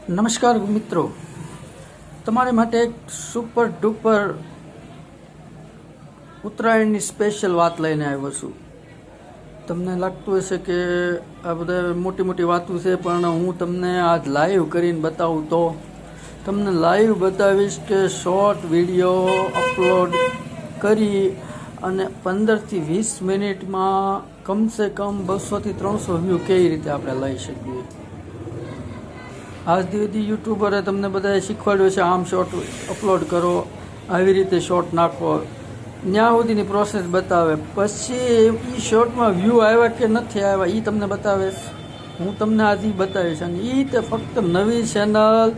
નમસ્કાર મિત્રો, તમારી માટે એક સુપર ડુપર ઉત્તરાયણની સ્પેશિયલ વાત લઈને આવ્યો છું। તમને લાગતું હશે કે આ બધા મોટી મોટી વાતો છે, પણ હું તમને આજ લાઈવ કરીને બતાવું તો તમને લાઈવ બતાવીશ કે શોર્ટ વિડીયો અપલોડ કરી અને 15થી 20 મિનિટમાં કમસે કમ 200 થી 300 વ્યૂ કેવી રીતે આપણે લઈ શકીએ। આજ સુધી યુટ્યુબરે તમને બધાએ શીખવાડ્યું છે આમ શોર્ટ અપલોડ કરો, આવી રીતે શોર્ટ નાખો, ત્યાં સુધીની પ્રોસેસ બતાવે, પછી એ શોર્ટમાં વ્યૂ આવ્યા કે નથી આવ્યા એ તમને બતાવે। હું તમને આજે બતાવીશ, અને એ તે ફક્ત નવી ચેનલ,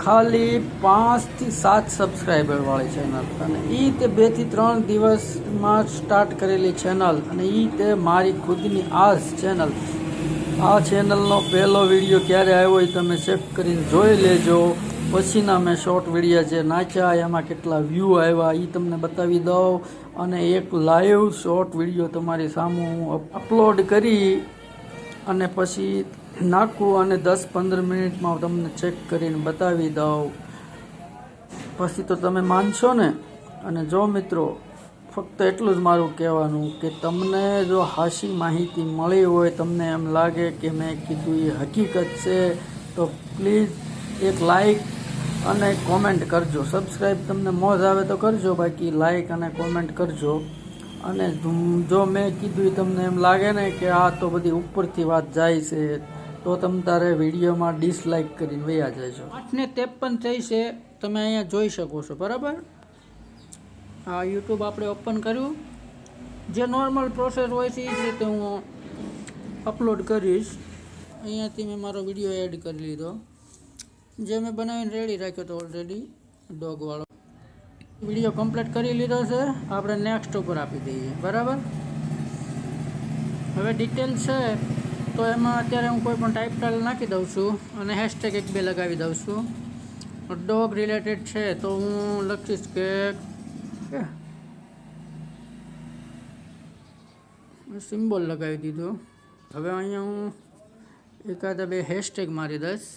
ખાલી 5 થી 7 સબસ્ક્રાઈબરવાળી ચેનલ, અને એ તે 2 થી 3 દિવસમાં સ્ટાર્ટ કરેલી ચેનલ, અને એ તે મારી ખુદની આ જ ચેનલ। આ ચેનલનો પહેલો વિડીયો ક્યારે આવ્યો એ તમે ચેક કરીને જોઈ લેજો। પછીના મેં શોર્ટ વિડીયો જે નાખ્યા એમાં કેટલા વ્યૂ આવ્યા એ તમને બતાવી દઉં, અને એક લાઈવ શોર્ટ વિડીયો તમારી સામે હું અપલોડ કરી અને પછી નાખું અને 10-15 મિનિટમાં તમને ચેક કરીને બતાવી દઉં, પછી તો તમે માનશો ને। અને જો મિત્રો, ફક્ત એટલું જ મારું કહેવાનું કે તમને જો હાચી માહિતી મળી હોય, તમને એમ લાગે કે મેં કીધું એ હકીકત છે, તો પ્લીઝ એક લાઈક અને કોમેન્ટ કરજો। સબસ્ક્રાઈબ તમને મોજ આવે તો કરજો, બાકી લાઈક અને કોમેન્ટ કરજો। અને જો મેં કીધું એ તમને એમ લાગે ને કે આ તો બધી ઉપરથી વાત જાય છે, તો તમે તારે વિડીયોમાં ડિસલાઈક કરીને વયા જજો। 8:53 થઈ છે, તમે અહીંયા જોઈ શકો છો, બરાબર। આ યુટ્યુબ આપણે ઓપન કર્યું, જે નોર્મલ પ્રોસેસ હોય છે એ જ રીતે હું અપલોડ કરીશ। અહીંયાથી મેં મારો વિડીયો એડ કરી લીધો, જે મેં બનાવીને રેડી રાખ્યો હતો ઓલરેડી, ડોગવાળો વિડીયો કમ્પ્લીટ કરી લીધો છે। આપણે નેક્સ્ટ ઉપર આપી દઈએ, બરાબર। હવે ડિટેલ છે તો એમાં અત્યારે હું કોઈ પણ ટાઇટલ નાખી દઉં છું અને હેશટેગ 1-2 લગાવી દઉં છું। ડોગ રિલેટેડ છે તો હું લખીશ કે સિમ્બોલ લગાવી દીધો। હવે અહીંયા હું એકાદા 2 હેશટેગ મારી દઈશ।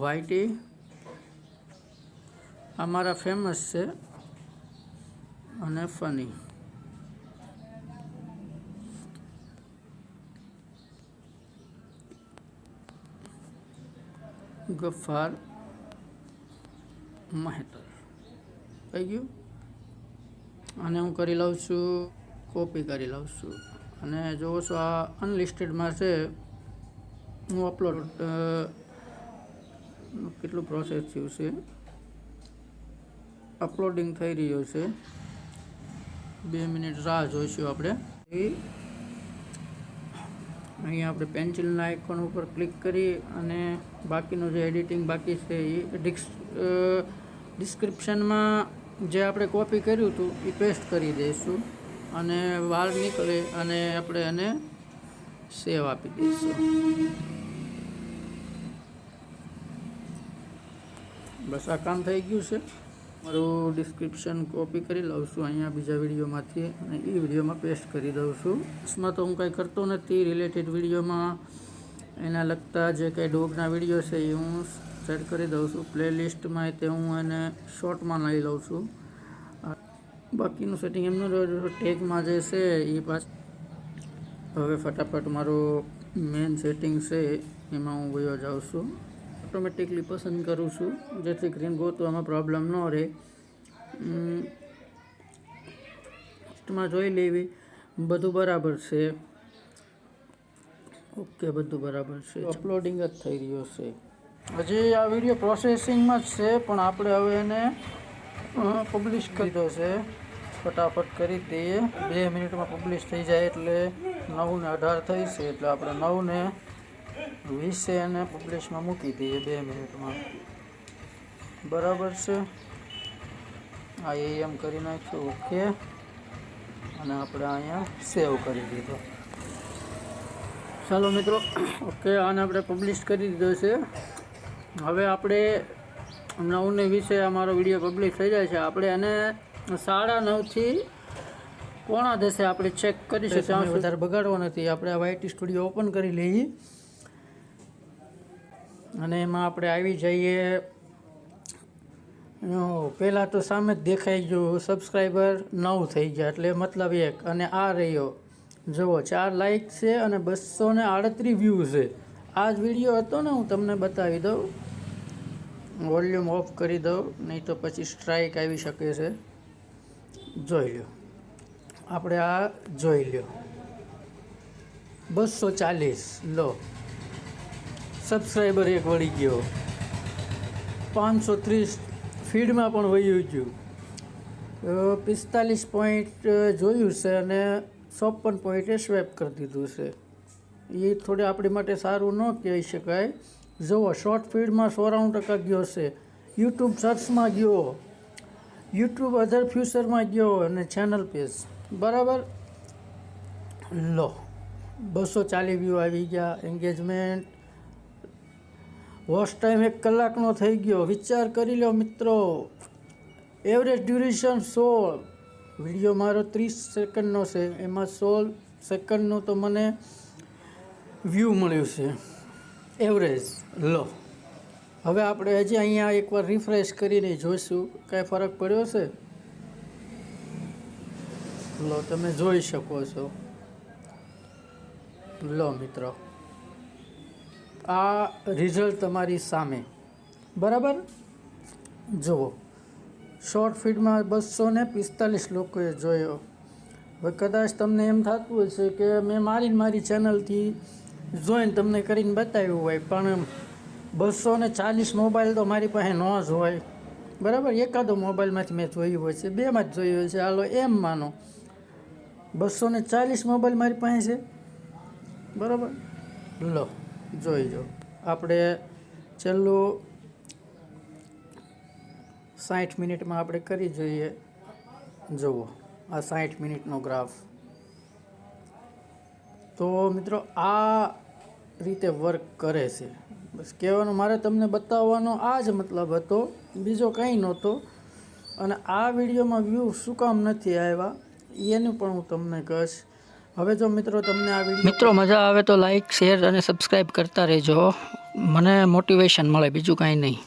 વાયટી આ મારા ફેમસ છે, અને ફની। ગફાર મહેતર થઈ ગયું। અને હું કરી લઉં છું, કોપી કરી લઉં છું, અને જોવો છો આ અનલિસ્ટેડમાં છે। હું અપલોડ કેટલું પ્રોસેસ થયું છે, અપલોડિંગ થઈ રહ્યું છે, 2 મિનિટ રાહ જોઈશું આપણે। અહીંયા આપણે પેન્સિલના આઇકોન ઉપર ક્લિક કરી અને બાકીનું જે એડિટિંગ બાકી છે એ ડિસ્ક્રિપ્શનમાં જે આપણે કોપી કર્યું હતું એ પેસ્ટ કરી દઈશું, અને બહાર નીકળે અને આપણે એને સેવ આપી દઈશું। બસ આ કામ થઈ ગયું છે। મારું ડિસ્ક્રિપ્શન કોપી કરી લઉં છું અહીંયા બીજા વિડીયોમાંથી, અને એ વિડીયોમાં પેસ્ટ કરી દઉં છું। इसमें તો હું કંઈ કરતો નથી, રિલેટેડ વિડીયોમાં એના લગતા જે કંઈ ડોગના વિડીયો છે એ હું સેટ કરી દઉં છું। પ્લેલિસ્ટમાં તે હું એને શોર્ટમાં લઈ લઉં છું। બાકીનું સેટિંગ એમનું ટેગમાં જે છે એ પાછું હવે ફટાફટ મારું મેન સેટિંગ છે એમાં હું વયો જાઉં છું। ઓટોમેટિકલી પસંદ કરું છું જેથી કરીને ગોતવામાં પ્રોબ્લેમ ન રહે। માં જોઈ લેવી બધું બરાબર છે, ઓકે, બધું બરાબર છે। અપલોડિંગ જ થઈ રહ્યો છે, હજી આ વિડીયો પ્રોસેસિંગમાં જ છે, પણ આપણે હવે એને પબ્લિશ કરી દો છે। ફટાફટ કરી દઈએ, 2 મિનિટમાં પબ્લિશ થઈ જાય એટલે 9:18 થઈ છે, એટલે આપણે 9:20 એને પબ્લિશમાં મૂકી દઈએ 2 મિનિટમાં, બરાબર છે। આ એમ કરી નાખ્યું, ઓકે, અને આપણે અહીંયા સેવ કરી દીધો। ચાલો મિત્રો, ઓકે, આને આપણે પબ્લિશ કરી દીધો છે। હવે આપણે 9:20 અમારો વિડીયો પબ્લિશ થઈ જાય છે, આપણે એને 9:30 થી 9:45 આપણે ચેક કરી શકીએ, વધારે બગાડવો નથી। આપણે આ વાયટી સ્ટુડિયો ઓપન કરી લઈએ, અને એમાં આપણે આવી જઈએ, પહેલાં તો સામે જ દેખાઈ ગયું સબસ્ક્રાઈબર 9 થઈ ગયા, એટલે મતલબ 1, અને આ રહ્યો જુઓ 4 લાઈક છે અને 238 વ્યૂ છે. આ જ વિડીયો હતો ને, હું તમને બતાવી દઉં, વોલ્યુમ ઓફ કરી દઉં, નહીં તો પછી સ્ટ્રાઇક આવી શકે છે. જોઈ લો, આપણે આ જોઈ લો 240 લો સબસ્ક્રાઈબર 1 વળી ગયો, 530 ફીડમાં પણ વયું ગયું, 45 પોઈન્ટ જોયું છે અને 56 પોઈન્ટે સ્વેપ કરી દીધું છે. એ થોડે આપણી માટે સારું ન કહી શકાય. જુઓ શોર્ટ ફીડમાં 94% ગયો છે, યુટ્યુબ સર્ચમાં ગયો, યુટ્યુબ અધર ફ્યુચરમાં ગયો અને ચેનલ પેજ બરાબર. લો 240 વ્યૂ આવી ગયા. એન્ગેજમેન્ટ વોચ ટાઈમ 1 કલાકનો થઈ ગયો. વિચાર કરી લો મિત્રો. એવરેજ ડ્યુરેશન 16, વિડીયો મારો 30 સેકન્ડનો છે, એમાં 16 સેકન્ડનું તો મને વ્યૂ મળ્યું છે એવરેજ. લો હવે આપણે હજી અહીંયા એકવાર રિફ્રેશ કરીને જોઈશું કાંઈ ફરક પડ્યો છે. લો તમે જોઈ શકો છો. લો મિત્રો, આ રિઝલ્ટ તમારી સામે બરાબર. જુઓ શોર્ટ ફીડમાં 245 લોકોએ જોયો. હવે કદાચ તમને એમ થતું હશે કે મેં મારી ચેનલથી જોઈને તમને કરીને બતાવ્યું હોય, પણ 240 મોબાઈલ તો મારી પાસે ન જ હોય બરાબર. એકાદો મોબાઈલમાંથી મેં જોયું હોય છે, 2માં જ જોયું હોય છે, હાલો એમ માનો. 240 મોબાઈલ મારી પાસે છે બરાબર. લો જોઈ જો, આપણે છેલ્લું 60 મિનિટમાં આપણે કરી જોઈએ. જુઓ આ 60 મિનિટનો ગ્રાફ. તો મિત્રો આ રીતે વર્ક કરે છે. બસ કહેવાનો મારે તમને બતાવવાનો આ જ મતલબ હતો, બીજો કંઈ નહોતો. અને આ વિડીયોમાં વ્યૂ શું કામ નથી આવ્યા એનું પણ હું તમને કહીશ. હવે જો મિત્રો તમને આ વિડીયો મિત્રો મજા આવે તો લાઈક, શેર અને સબસ્ક્રાઈબ કરતા રહેજો. મને મોટિવેશન મળે, બીજું કાંઈ નહીં.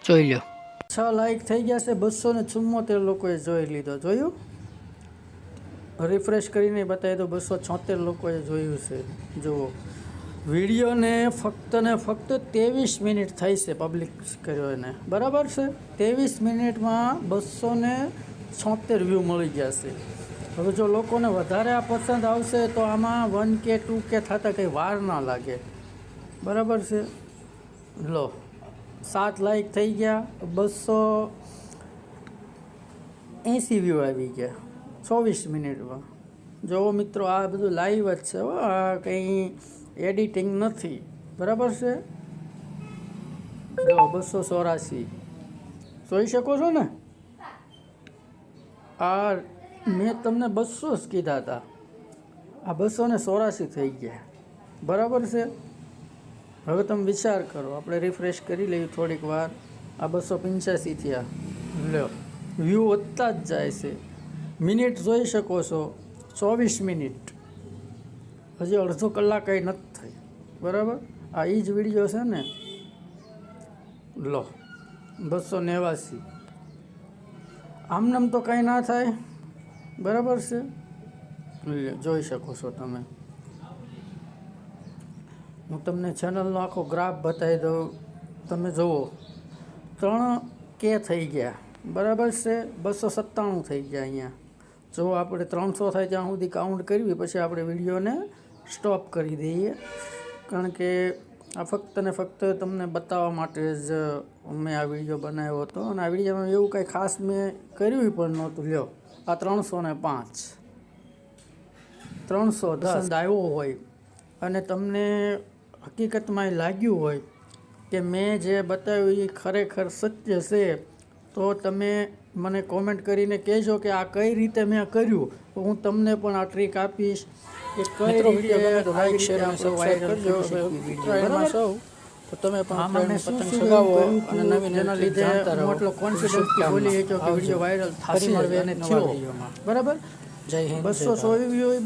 જોઈ લો 6 લાઈક થઈ ગયા છે, 274 લોકોએ જોઈ લીધો. જોયું? રિફ્રેશ કરીને બતાવી દો, 276 લોકોએ જોયું છે. જુઓ વિડીયોને ફક્ત ને ફક્ત 23 મિનિટ થઈ છે પબ્લિક કર્યો એને બરાબર છે. 23 મિનિટમાં 276 વ્યૂ મળી ગયા છે. હવે જો લોકોને વધારે આ પસંદ આવશે તો આમાં 1K 2K થતાં કંઈ વાર ના લાગે બરાબર છે. લો 7 લાઈક થઈ ગયા, 280 વ્યૂ આવી ગયા 24 મિનિટમાં. જુઓ મિત્રો, આ બધું લાઈવ જ છે, આ કંઈ એડિટિંગ નથી બરાબર છે. જો 284 જોઈ શકો છો ને. આ મેં તમને 200 જ કીધા હતા, આ 284 થઈ ગયા બરાબર છે. હવે તમે વિચાર કરો, આપણે રિફ્રેશ કરી લઈએ થોડીક વાર. આ 285 થયા. લો વ્યૂ વધતા જ જાય છે. મિનિટ જોઈ શકો છો 24 મિનિટ, હજી અડધો કલાક કંઈ નથી થઈ બરાબર. આ એ જ વિડીયો છે ને. લો 289. આમનામ તો કાંઈ ના થાય બરાબર છે. જોઈ શકો છો તમે. હું તમને ચેનલનો આખો ગ્રાફ બતાવી દઉં. તમે જુઓ 3K થઈ ગયા બરાબર છે, 297 થઈ ગયા. અહીંયા જો આપણે 300 થાય ત્યાં સુધી કાઉન્ટ કરવી, પછી આપણે વિડીયોને સ્ટોપ કરી દઈએ. કારણ કે આ ફક્ત ને ફક્ત તમને બતાવવા માટે જ મેં આ વિડીયો બનાવ્યો હતો. અને આ વિડીયોમાં એવું કાંઈ ખાસ મેં કર્યું પણ નહોતું. લ્યો આ 305 310 આવ્યો હોય અને તમને હકીકતમાં એ લાગ્યું હોય કે મેં જે બતાવ્યું એ ખરેખર સત્ય છે, તો તમે મને કોમેન્ટ કરીને કહેજો કે આ કઈ રીતે મેં કર્યું. તો હું તમને પણ આ ટ્રીક આપીશ કે કઈ રીતે લાઈક, શેર અને સબસ્ક્રાઇબ કરજો. તો તમે પણ પતંગ ચગાવો અને નવી એના લીધે એટલો કોન્ફિડન્સથી બોલી શકો કે વિડીયો વાયરલ થશે અને થયો બરાબર. જય હિન્દ. 200 વ્યૂ બહુ